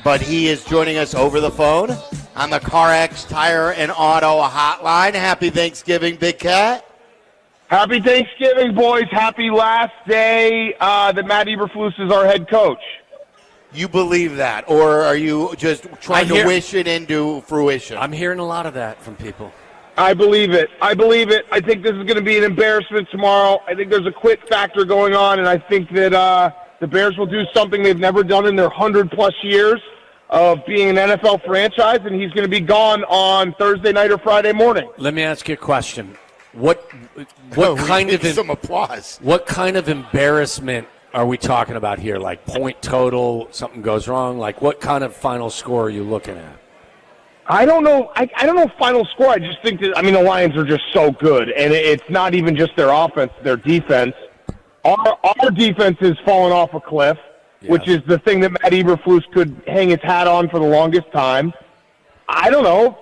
But he is joining us over the phone on the CarX Tire and Auto Hotline. Happy Thanksgiving, Big Cat. Happy Thanksgiving, boys. Happy last day that Matt Eberflus is our head coach. You believe that, or are you just trying to wish it into fruition? I'm hearing a lot of that from people. I believe it. I think this is going to be an embarrassment tomorrow. I think there's a quit factor going on, and I think that the Bears will do something they've never done in their 100-plus years of being an NFL franchise, and he's going to be gone on Thursday night or Friday morning. Let me ask you a question. What kind of embarrassment are we talking about here? Like point total, something goes wrong? Like what kind of final score are you looking at? I don't know. I don't know final score. I just think that, the Lions are just so good, and it's not even just their offense, their defense. Our defense has fallen off a cliff, which is the thing that Matt Eberflus could hang his hat on for the longest time. I don't know,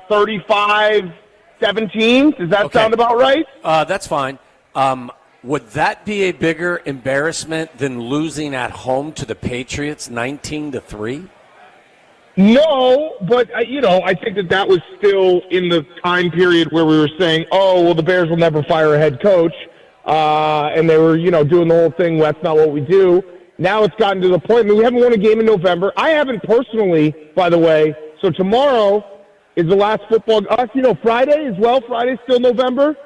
35-17? Does that sound about right? That's fine. Would that be a bigger embarrassment than losing at home to the Patriots 19-3? No, but, I think that was still in the time period where we were saying, the Bears will never fire a head coach. And they were, doing the whole thing, that's not what we do. Now it's gotten to the point, we haven't won a game in November. I haven't personally, by the way. So tomorrow is the last football. Friday as well. Friday's still November.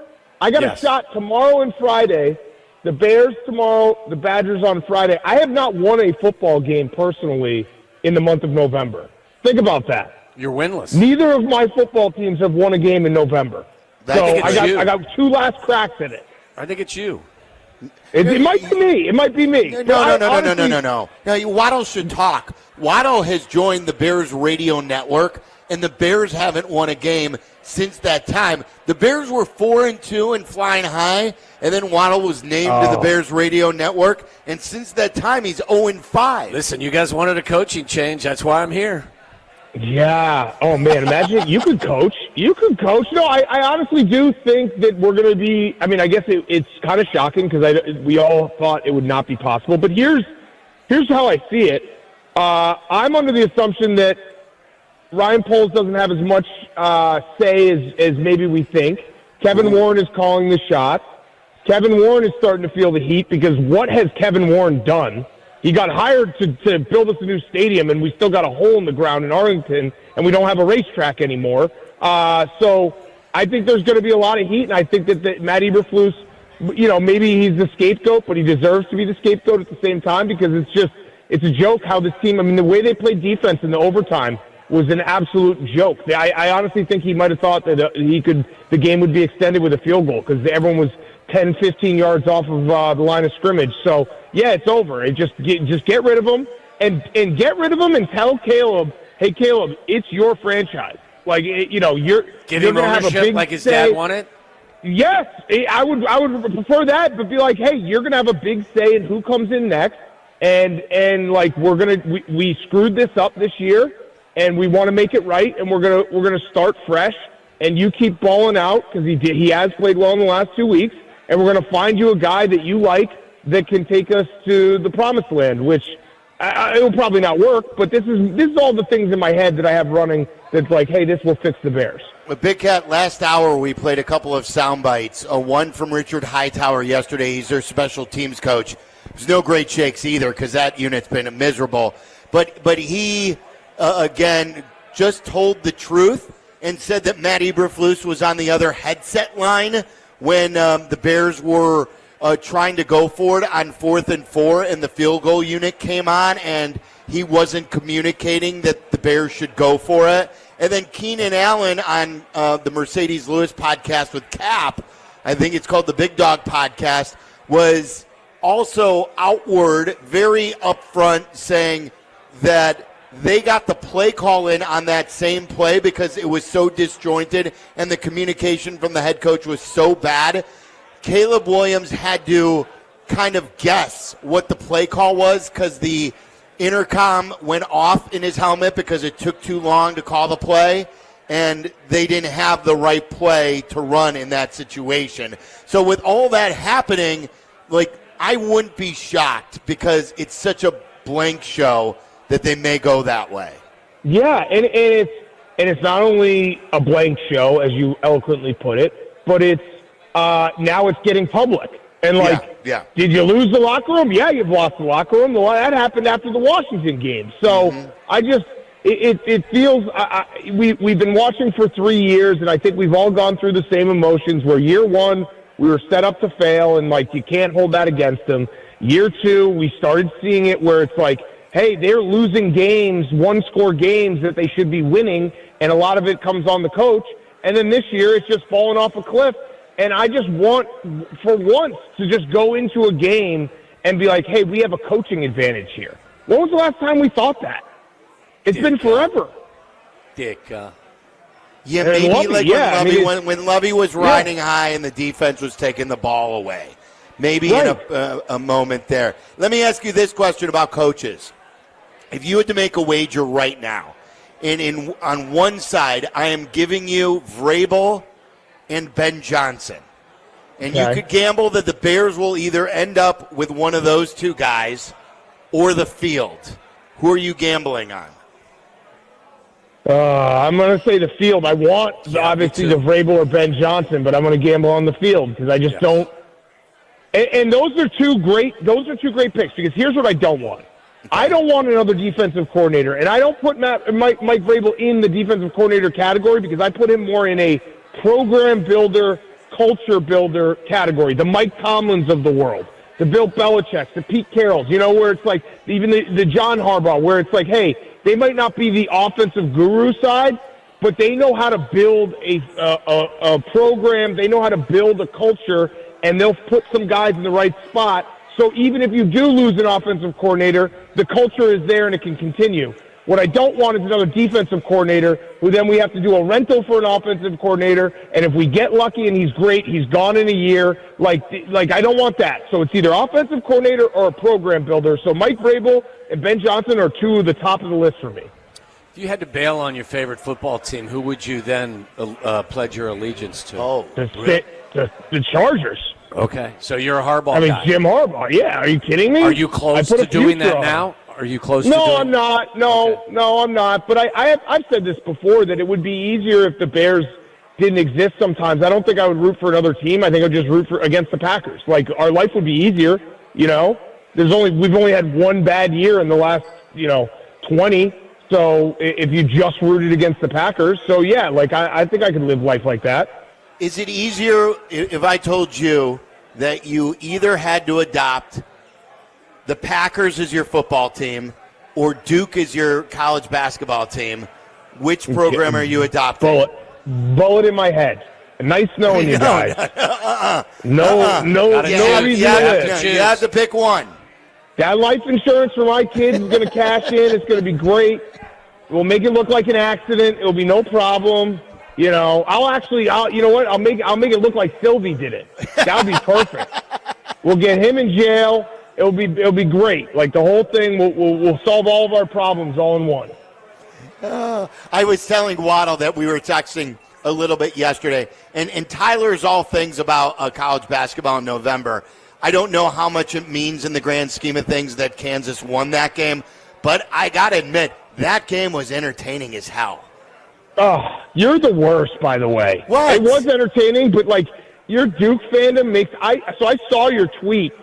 I got a shot tomorrow and Friday. The Bears tomorrow, the Badgers on Friday. I have not won a football game personally in the month of November. Think about that. You're winless. Neither of my football teams have won a game in November. I got two last cracks at it. I think it's you. It might be me. It might be me. No. Waddle should talk. Waddle has joined the Bears radio network, and the Bears haven't won a game since that time. The Bears were 4-2 and flying high, and then Waddle was named to the Bears radio network, and since that time he's 0-5. Listen, you guys wanted a coaching change. That's why I'm here. Yeah. Oh, man, imagine you could coach. No, I honestly do think that we're going to be – I guess it's kind of shocking because we all thought it would not be possible. But here's how I see it. I'm under the assumption that Ryan Poles doesn't have as much say as maybe we think. Kevin Warren is calling the shots. Kevin Warren is starting to feel the heat because what has Kevin Warren done? He got hired to build us a new stadium, and we still got a hole in the ground in Arlington, and we don't have a racetrack anymore. So I think there's going to be a lot of heat, and I think that Matt Eberflus, maybe he's the scapegoat, but he deserves to be the scapegoat at the same time because it's a joke how this team, the way they played defense in the overtime was an absolute joke. I honestly think he might have thought that the game would be extended with a field goal because everyone was 10, 15 yards off of the line of scrimmage. So, yeah, it's over. Just get rid of him and get rid of him and tell Caleb, hey, Caleb, it's your franchise. Like, you're going to have a big like his dad wanted? Yes, I would prefer that, but be like, hey, you're going to have a big say in who comes in next. And like, we screwed this up this year, and we want to make it right, and we're gonna start fresh. And you keep balling out because he has played well in the last 2 weeks, and we're gonna find you a guy that you like that can take us to the promised land. Which it will probably not work, but this is all the things in my head that I have running. That's like, hey, this will fix the Bears. With Big Cat, last hour we played a couple of sound bites. One from Richard Hightower yesterday. He's their special teams coach. There's no great shakes either because that unit's been miserable. But he, again, just told the truth and said that Matt Eberflus was on the other headset line when the Bears were trying to go for it on 4th and 4 and the field goal unit came on and he wasn't communicating that the Bears should go for it. And then Keenan Allen on the Mercedes Lewis podcast with Cap, I think it's called the Big Dog podcast, was also outward, very upfront, saying that they got the play call in on that same play because it was so disjointed and the communication from the head coach was so bad. Caleb Williams had to kind of guess what the play call was because the intercom went off in his helmet because it took too long to call the play, and they didn't have the right play to run in that situation. So with all that happening, like, I wouldn't be shocked because it's such a blank show that they may go that way. Yeah, and it's not only a blank show, as you eloquently put it, but it's now it's getting public. And, did you lose the locker room? Yeah, you've lost the locker room. That happened after the Washington game. So it feels we've been watching for 3 years, and I think we've all gone through the same emotions where year one, we were set up to fail, and, you can't hold that against them. Year two, we started seeing it where it's like, hey, they're losing games, one-score games that they should be winning, and a lot of it comes on the coach. And then this year, it's just fallen off a cliff. And I just want, for once, to just go into a game and be like, hey, we have a coaching advantage here. When was the last time we thought that? It's been forever. Yeah, maybe when Lovey was riding high and the defense was taking the ball away. Maybe in a moment there. Let me ask you this question about coaches. If you had to make a wager right now, and on one side, I am giving you Vrabel and Ben Johnson. And you could gamble that the Bears will either end up with one of those two guys or the field. Who are you gambling on? I'm going to say the field. I want, obviously, the Vrabel or Ben Johnson, but I'm going to gamble on the field because I just don't. And those are two great picks because here's what I don't want. Okay. I don't want another defensive coordinator, and I don't put Mike Vrabel in the defensive coordinator category because I put him more in a program builder, culture builder category, the Mike Tomlins of the world, the Bill Belichick, the Pete Carrolls, where it's like even the John Harbaugh, where it's like, hey, they might not be the offensive guru side, but they know how to build a program, they know how to build a culture, and they'll put some guys in the right spot. So even if you do lose an offensive coordinator, the culture is there and it can continue. What I don't want is another defensive coordinator who then we have to do a rental for an offensive coordinator, and if we get lucky and he's great, he's gone in a year. Like I don't want that. So it's either offensive coordinator or a program builder. So Mike Vrabel and Ben Johnson are two of the top of the list for me. If you had to bail on your favorite football team, who would you then pledge your allegiance to? The Chargers. Okay, so you're a Harbaugh guy. Jim Harbaugh. Yeah, are you kidding me? Are you close to doing that now? Are you close to doing No, I'm not. No, I'm not. But I've said this before, that it would be easier if the Bears didn't exist sometimes. I don't think I would root for another team. I think I'd just root against the Packers. Like, our life would be easier, We've only had one bad year in the last, 20. So if you just rooted against the Packers. So, yeah, I think I could live life like that. Is it easier if I told you that you either had to adopt the Packers as your football team or Duke as your college basketball team? Which program are you adopting? Bullet in my head. Nice knowing you guys. No reason you have to pick one. That life insurance for my kids is going to cash in. It's going to be great. We'll make it look like an accident. It'll be no problem. I'll make it look like Silvy did it. That'll be perfect. We'll get him in jail. It'll be great. Like, the whole thing, we'll solve all of our problems all in one. I was telling Waddle that we were texting a little bit yesterday, and Tyler's all things about college basketball in November. I don't know how much it means in the grand scheme of things that Kansas won that game, but I got to admit, that game was entertaining as hell. Oh, you're the worst, by the way. What? It was entertaining, but your Duke fandom makes. So I saw your tweet,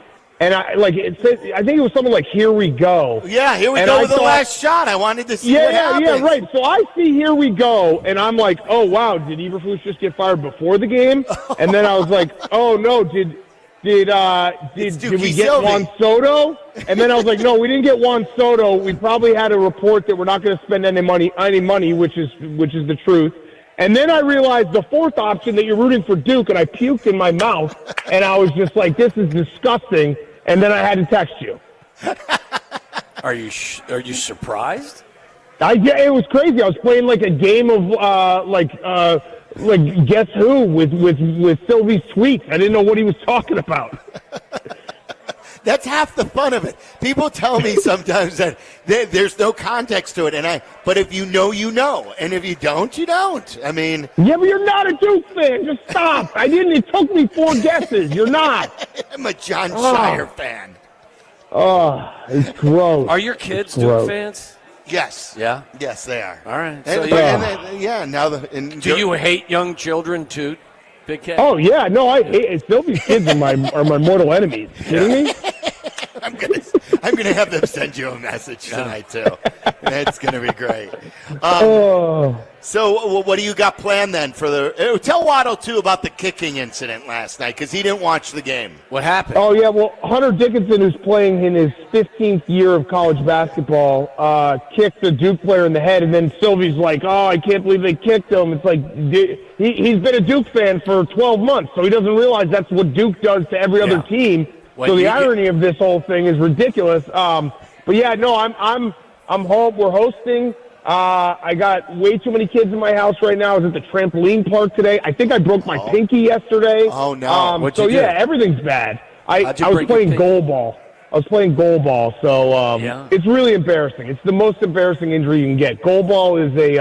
and it said, I think it was something like "Here we go." Yeah, here we go with the last shot. I wanted to see what happens. Yeah, right. So I see "Here we go," and I'm like, "Oh wow, did Eberflus just get fired before the game?" And then I was like, "Oh no, did we get Juan Soto?" And then I was like, "No, we didn't get Juan Soto. We probably had a report that we're not going to spend any money, which is the truth." And then I realized the fourth option, that you're rooting for Duke, and I puked in my mouth, and I was just like, "This is disgusting." And then I had to text you. Are you surprised? It was crazy. I was playing like a game of Guess Who with Silvy's tweets. I didn't know what he was talking about. That's half the fun of it. People tell me sometimes that there's no context to it, but if you know, you know, and if you don't, you don't. I mean, yeah, but you're not a Duke fan. Just stop. It took me 4 guesses. You're not. I'm a John Shire fan. Oh, it's gross. Are your kids Duke fans? Yes. Yeah? Yes, they are. All right. So do you hate young children too, Big Cat? Oh, yeah. No, I hate it. Sylvie's kids are my mortal enemies. Kidding me? I'm gonna have them send you a message tonight too. That's gonna be great. So, what do you got planned then for the? Tell Waddle too about the kicking incident last night because he didn't watch the game. What happened? Oh yeah, well Hunter Dickinson, who's playing in his 15th year of college basketball, kicked a Duke player in the head, and then Sylvie's like, "Oh, I can't believe they kicked him." It's like he's been a Duke fan for 12 months, so he doesn't realize that's what Duke does to every other team. So the irony of this whole thing is ridiculous. But yeah, no, I'm home. We're hosting. I got way too many kids in my house right now. I was at the trampoline park today. I think I broke my pinky yesterday. Oh no! What'd you do? Yeah, everything's bad. I was playing goalball. So it's really embarrassing. It's the most embarrassing injury you can get. Goalball is a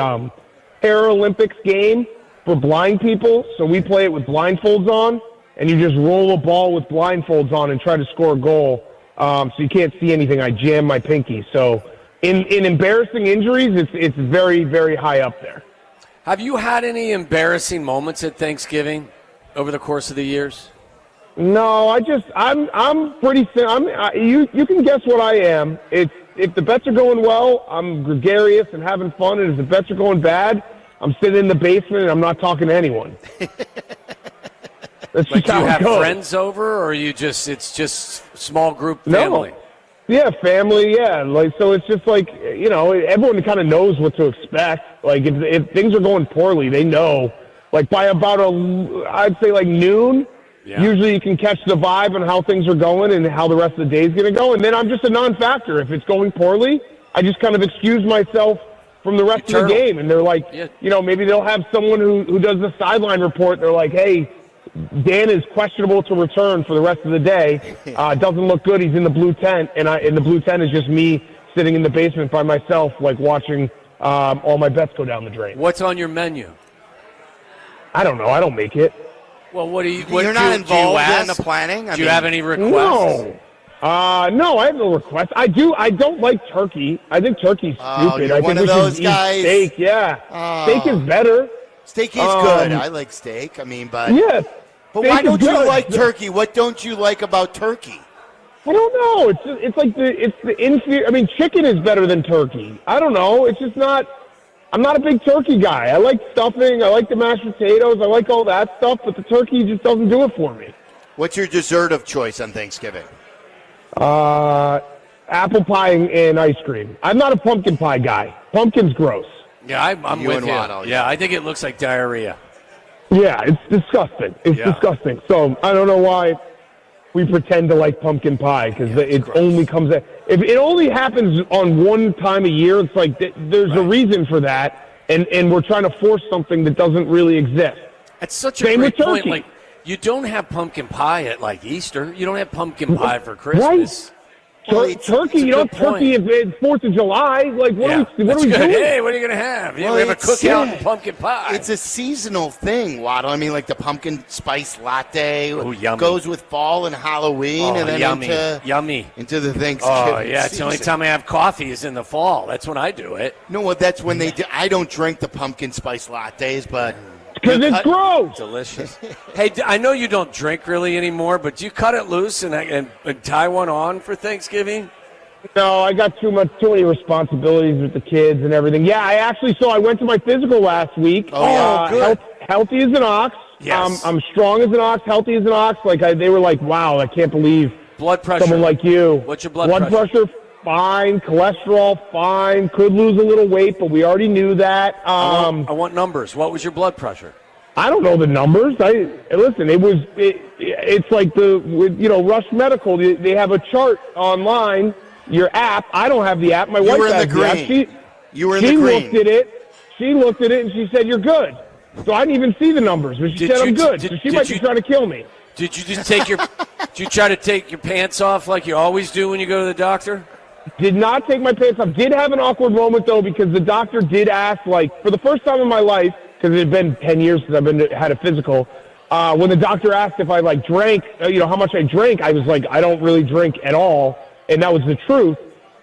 Paralympics game for blind people, so we play it with blindfolds on. And you just roll a ball with blindfolds on and try to score a goal. So you can't see anything. I jam my pinky. So in embarrassing injuries, it's very, very high up there. Have you had any embarrassing moments at Thanksgiving over the course of the years? No, I'm pretty. You can guess what I am. If the bets are going well, I'm gregarious and having fun. And if the bets are going bad, I'm sitting in the basement and I'm not talking to anyone. Like, do you have friends over, or it's just small group family? No. Yeah, family, yeah. So it's just everyone kind of knows what to expect. Like, if things are going poorly, they know. Like, by about I'd say noon, usually you can catch the vibe on how things are going and how the rest of the day is going to go. And then I'm just a non-factor. If it's going poorly, I just kind of excuse myself from the rest of the game. And they're like, maybe they'll have someone who does the sideline report. They're like, hey, Dan is questionable to return for the rest of the day. Doesn't look good. He's in the blue tent, and the blue tent is just me sitting in the basement by myself, watching all my bets go down the drain. What's on your menu? I don't know. I don't make it. Well, you're not involved in the planning? Do you have any requests? No. No, I have no requests. I don't like turkey. I think turkey's stupid. You're one of those guys. Steak, yeah. Steak is better. Steak is good. I like steak. Yeah. But why don't you like turkey? What don't you like about turkey? I don't know. It's the inferior. Chicken is better than turkey. I don't know. It's just not. I'm not a big turkey guy. I like stuffing. I like the mashed potatoes. I like all that stuff. But the turkey just doesn't do it for me. What's your dessert of choice on Thanksgiving? Apple pie and ice cream. I'm not a pumpkin pie guy. Pumpkin's gross. Yeah, I'm with you. Waddle, yeah, I think it looks like diarrhea. Yeah, it's disgusting. It's disgusting. So I don't know why we pretend to like pumpkin pie because it only comes at, if it only happens on one time a year. It's like there's a reason for that, and we're trying to force something that doesn't really exist. That's such a great point. Like, you don't have pumpkin pie at Easter. You don't have pumpkin pie for Christmas. Right. Turkey, you don't turkey if it's 4th of July. Like, what are we doing? Hey, what are you going to have? We have a cookout and pumpkin pie. It's a seasonal thing, Waddle. Like the pumpkin spice latte yummy. Goes with fall and Halloween, and then into the Thanksgiving it's the only time I have coffee is in the fall. That's when I do it. No, well, that's when they do. I don't drink the pumpkin spice lattes, but... Because it's gross. Delicious. Hey, I know you don't drink really anymore, but do you cut it loose and tie one on for Thanksgiving? No, I got too many responsibilities with the kids and everything. Yeah, I went to my physical last week. Good. Healthy as an ox. Yes. I'm strong as an ox, healthy as an ox. They were like, wow, I can't believe blood pressure. Someone like you. What's your blood pressure? Fine. Cholesterol, fine. Could lose a little weight, but we already knew that. I want numbers. What was your blood pressure? I don't know the numbers. Listen. It's like Rush Medical. They have a chart online. Your app. I don't have the app. My wife has the app. You were in the green. She looked at it and she said, "You're good." So I didn't even see the numbers, but she said I'm good. So she might be trying to kill me. Did you just take your? Did you try to take your pants off like you always do when you go to the doctor? Did not take my pants off. Did have an awkward moment, though, because the doctor did ask, for the first time in my life, because it had been 10 years since I've had a physical, when the doctor asked if I, drank, how much I drank, I was like, I don't really drink at all. and that was the truth.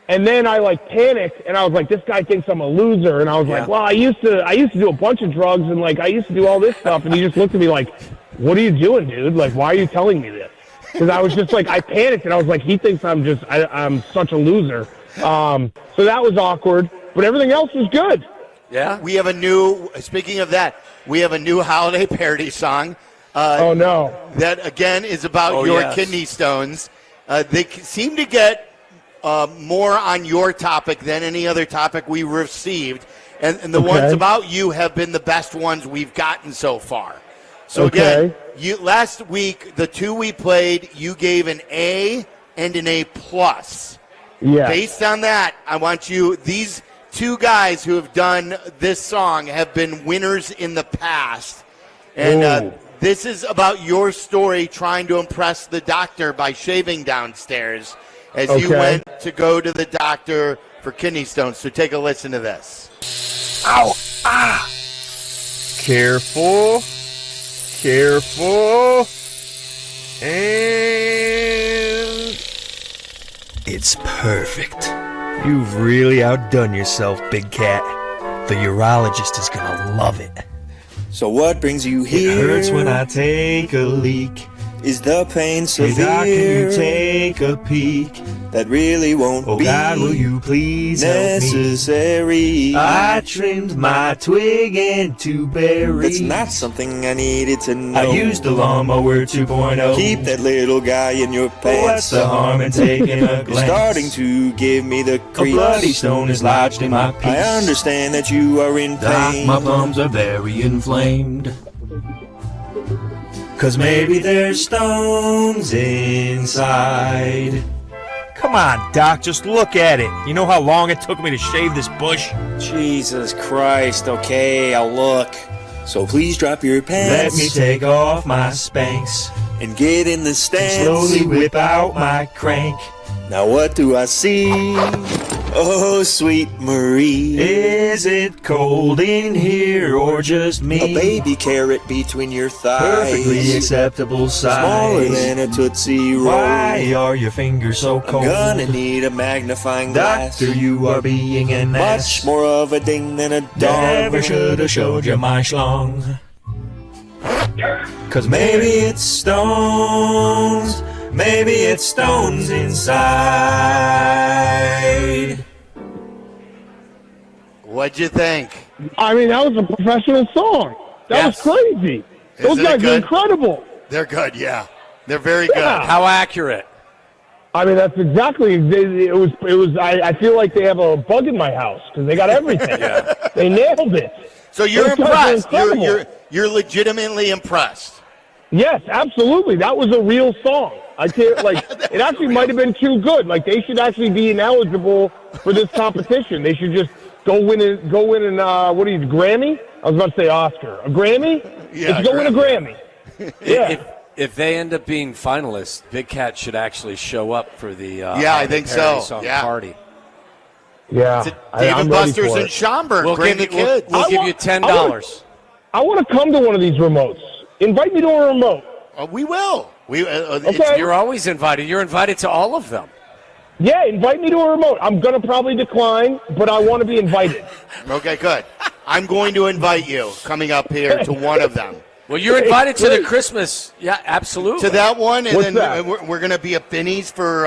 And then I like panicked, and I was like, "This guy thinks I'm a loser." And I was like, "Well, I used to do a bunch of drugs, and like I used to do all this stuff." And he just looked at me like, "What are you doing, dude? Like, why are you telling me this?" Because I was just like, I panicked, and I was like, "He thinks I'm such a loser." So that was awkward, but everything else was good. Yeah, we have speaking of that, we have a new holiday parody song. Oh no! That again is about kidney stones. They seem to get more on your topic than any other topic we received. And the ones about you have been the best ones we've gotten so far. So again, last week, the two we played, you gave an A and an A+. Yeah. Based on that, I want these two guys who have done this song have been winners in the past. And this is about your story trying to impress the doctor by shaving downstairs as you went to go to the doctor for kidney stones. So take a listen to this. Ow! Ah! Careful. And it's perfect. You've really outdone yourself, Big Cat. The urologist is gonna love it. So what brings you here? It hurts when I take a leak. Is the pain severe? Hey doc, can you take a peek? That really won't be. Oh God, will you please necessary? Help me? I trimmed my twig and two berries. That's not something I needed to know. I used the lawnmower 2.0. Keep that little guy in your pants. What's the harm in taking a glance? You're starting to give me the creeps. A bloody stone is lodged in my piece. I understand that you are in pain. Doc, my palms are very inflamed. 'Cause maybe there's stones inside. Come on, Doc, just look at it. You know how long it took me to shave this bush? Jesus Christ, okay, I'll look. So please drop your Let pants. me take off my Spanx and get in the stance. Slowly whip out my crank. Now what do I see? Oh, sweet Marie. Is it cold in here or just me? A baby carrot between your thighs. Perfectly acceptable size. Smaller than a Tootsie Roll. Why are your fingers so cold? I'm gonna need a magnifying glass. Doctor, you are being an ass. Much more of a ding than a dong. Never should have showed you my schlong. 'Cause maybe it's stones. Maybe it's stones inside. What'd you think? I mean, that was a professional song. That was crazy. Those guys are incredible. They're good, yeah. They're very good. How accurate? I mean, that's exactly. It was. I feel like they have a bug in my house because they got everything. They nailed it. So you're Those guys are impressed. incredible. You're legitimately impressed. Yes, absolutely. That was a real song. I can't like. It actually might have been too good. Like they should actually be ineligible for this competition. They should just go win and what are you, Grammy? I was about to say Oscar. A Grammy? Yeah, they should go win a Grammy. Yeah. If they end up being finalists, Big Cat should actually show up for the I think so. Song Yeah. Party. Yeah. David Buster's in Schaumburg. We'll Bring give the you, kids. we'll give you $10. I want to come to one of these remotes. Invite me to a remote. We will. Okay. You're always invited. You're invited to all of them. Yeah, invite me to a remote. I'm going to probably decline, but I want to be invited. Okay, good. I'm going to invite you coming up here to one of them. Well, you're invited to the Christmas. Yeah, absolutely. To that one, and What's then that? we're going to be at Binny's for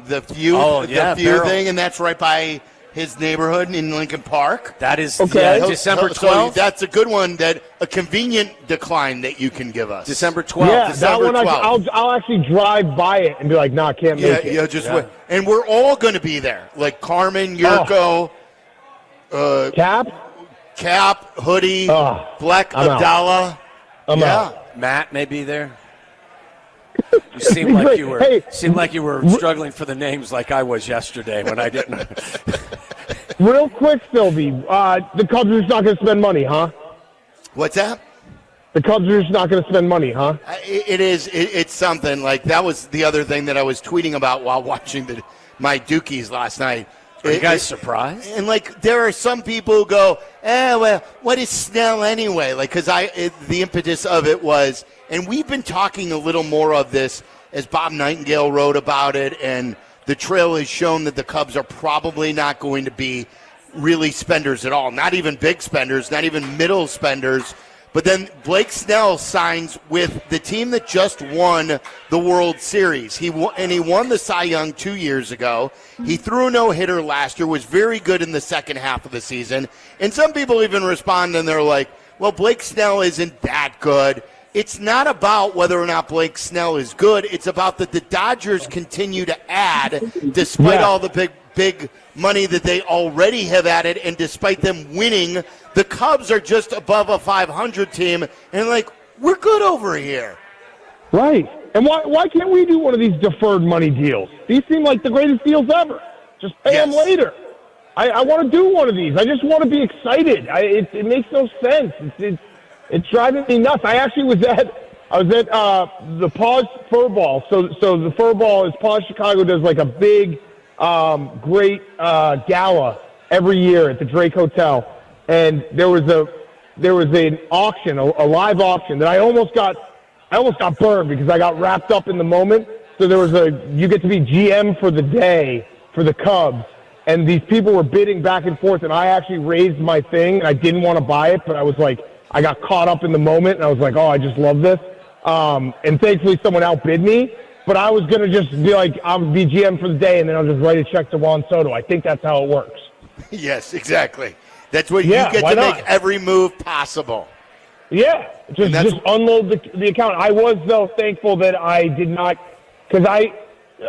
the feud, Barrel. thing, and that's right by his neighborhood in Lincoln Park. That is Okay. December So 12th. that's a good one. A convenient decline that you can give us. December 12th. Yeah, that December one 12th. I'll actually drive by it and be like, nah, can't make it. Yeah, just wait. And we're all going to be there. Like Carmen, Yurko, Cap? Hoodie, Oh, Black I'm out. Abdallah. I'm out. Matt may be there. You seem like you were struggling for the names like I was yesterday when I didn't. Real quick, Silvy, the Cubs are just not going to spend money, huh? What's that? The Cubs are just not going to spend money, huh? It is. It's something. Like, that was the other thing that I was tweeting about while watching my Dookies last night. Are you guys surprised? And, like, there are some people who go, well, what is Snell anyway? Like, because the impetus of it was, and we've been talking a little more of this as Bob Nightingale wrote about it, and the trail has shown that the Cubs are probably not going to be really spenders at all. Not even big spenders, not even middle spenders. But then Blake Snell signs with the team that just won the World Series. He won the Cy Young 2 years ago. He threw a no-hitter last year, was very good in the second half of the season. And some people even respond and they're like, well, Blake Snell isn't that good. It's not about whether or not Blake Snell is good. It's about that the Dodgers continue to add despite all the big money that they already have added, and despite them winning, the Cubs are just above a 500 team, and like, we're good over here. Right. And why can't we do one of these deferred money deals? These seem like the greatest deals ever. Just pay them later. I want to do one of these. I just want to be excited. It makes no sense. It's driving me nuts. I was at the Paws Fur Ball. So the Fur Ball is Paws Chicago does like a big, great gala every year at the Drake Hotel, and there was an auction, a live auction that I almost got burned because I got wrapped up in the moment. So you get to be GM for the day for the Cubs, and these people were bidding back and forth, and I actually raised my thing, and I didn't want to buy it, but I was like, I got caught up in the moment, and I was like, oh, I just love this. And thankfully someone outbid me, but I was going to just be like, I'll be GM for the day, and then I'll just write a check to Juan Soto. I think that's how it works. Yes, exactly. That's what you get to make every move possible. Yeah, just unload the account. I was, though, thankful that I did not, because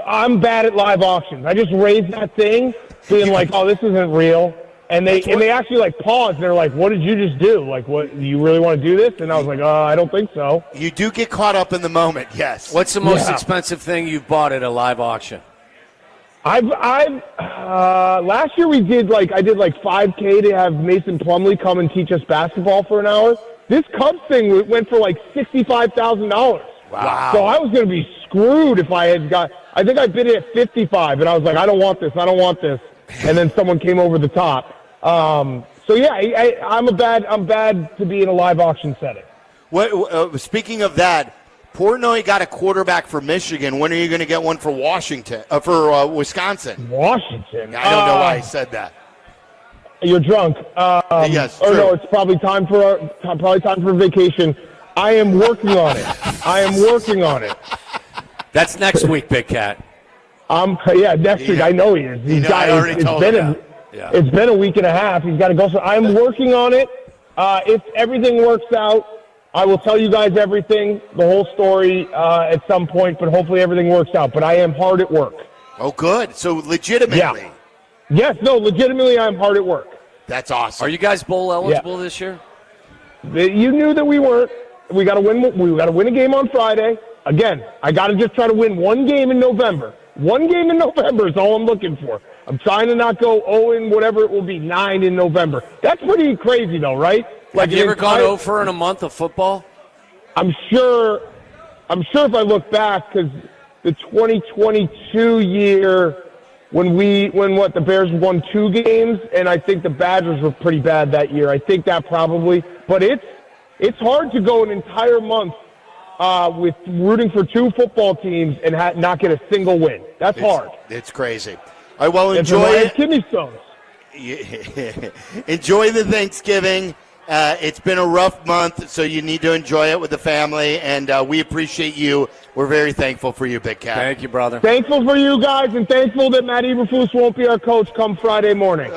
I'm bad at live auctions. I just raised that thing, being like, oh, this isn't real. And they actually like paused. They're like, "What did you just do? Like, what? Do you really want to do this?" And I was like, "I don't think so." You do get caught up in the moment, yes. What's the most expensive thing you've bought at a live auction? Last year I did like $5K to have Mason Plumlee come and teach us basketball for an hour. This Cubs thing went for like $65,000. Wow! So I was going to be screwed if I had got. I think I bid it at 55, and I was like, "I don't want this. I don't want this." And then someone came over the top. So yeah, I'm bad to be in a live auction setting. Speaking of that, Portnoy got a quarterback for Michigan. When are you going to get one for Washington? For Wisconsin? Washington. I don't know why I said that. You're drunk. Yes. Or true. no, it's probably time for a vacation. I am working on it. That's next week, Big Cat. Next week. I know he is. It's been a week and a half. He's got to go. So I'm working on it. If everything works out, I will tell you guys everything, the whole story at some point, but hopefully everything works out. But I am hard at work. Oh, good. So legitimately. Yeah. Yes, no, legitimately I'm hard at work. That's awesome. Are you guys bowl eligible this year? You knew that we weren't. We got to win. We got to win a game on Friday. Again, I got to just try to win one game in November. One game in November is all I'm looking for. I'm trying to not go 0 whatever it will be, 9 in November. That's pretty crazy, though, right? Have you ever gone 0 for in a month of football? I'm sure if I look back, because the 2022 year, when the Bears won 2 games, and I think the Badgers were pretty bad that year. I think that probably, but it's hard to go an entire month with rooting for 2 football teams and not get a single win. That's hard. It's crazy. All right, well, enjoy it. Kidney stones. Enjoy the Thanksgiving. It's been a rough month, so you need to enjoy it with the family, and we appreciate you. We're very thankful for you, Big Cat. Thank you, brother. Thankful for you guys, and thankful that Matt Eberflus won't be our coach come Friday morning.